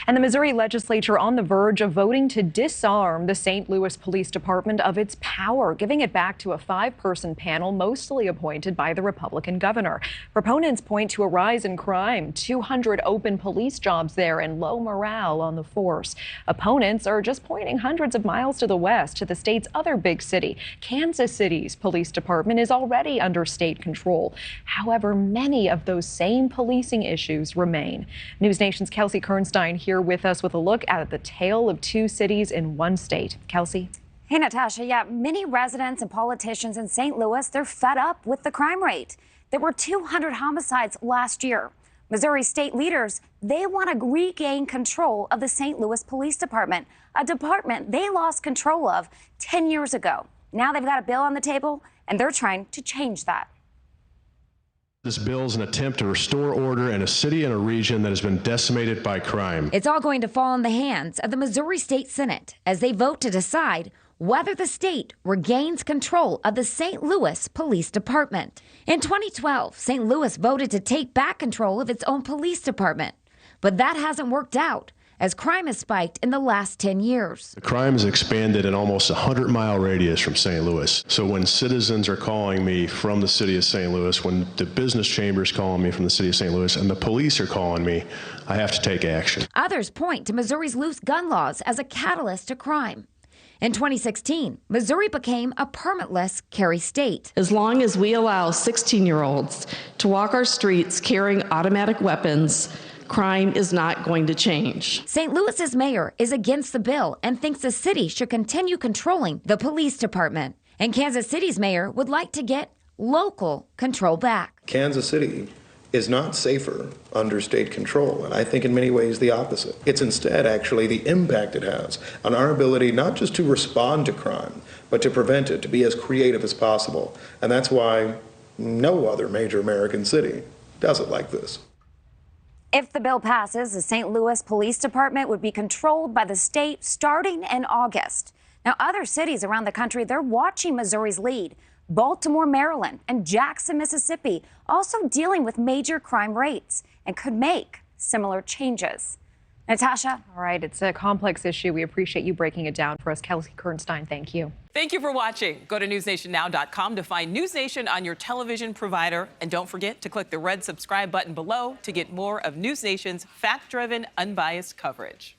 And the Missouri legislature on the verge of voting to disarm the St. Louis Police Department of its power, giving it back to a 5-person panel mostly appointed by the Republican governor. Proponents point to a rise in crime, 200 open police jobs there, and low morale on the force. Opponents are just pointing hundreds of miles to the west to the state's other big city. Kansas City's police department is already under state control. However, many of those same policing issues remain. NewsNation's Kelsey Kernstein here with us with a look at the tale of 2 cities in one state. Kelsey? Hey, Natasha. Yeah, many residents and politicians in St. Louis, they're fed up with the crime rate. There were 200 homicides last year. Missouri state leaders, they want to regain control of the St. Louis Police Department, a department they lost control of 10 years ago. Now they've got a bill on the table, and they're trying to change that. This bill is an attempt to restore order in a city and a region that has been decimated by crime. It's all going to fall in the hands of the Missouri State Senate as they vote to decide whether the state regains control of the St. Louis Police Department. In 2012, St. Louis voted to take back control of its own police department, but that hasn't worked out as crime has spiked in the last 10 years. The crime has expanded in almost a 100-mile radius from St. Louis. So when citizens are calling me from the city of St. Louis, when the business chamber is calling me from the city of St. Louis, and the police are calling me, I have to take action. Others point to Missouri's loose gun laws as a catalyst to crime. In 2016, Missouri became a permitless carry state. As long as we allow 16-year-olds to walk our streets carrying automatic weapons, crime is not going to change. St. Louis's mayor is against the bill and thinks the city should continue controlling the police department. And Kansas City's mayor would like to get local control back. Kansas City is not safer under state control, and I think in many ways the opposite. It's instead actually the impact it has on our ability not just to respond to crime, but to prevent it, to be as creative as possible. And that's why no other major American city does it like this. If the bill passes, the St. Louis Police Department would be controlled by the state starting in August. Now, other cities around the country, they're watching Missouri's lead. Baltimore, Maryland, and Jackson, Mississippi, also dealing with major crime rates and could make similar changes. Natasha? All right, it's a complex issue. We appreciate you breaking it down for us. Kelsey Kernstein, thank you. Thank you for watching. Go to newsnationnow.com to find NewsNation on your television provider. And don't forget to click the red subscribe button below to get more of NewsNation's fact-driven, unbiased coverage.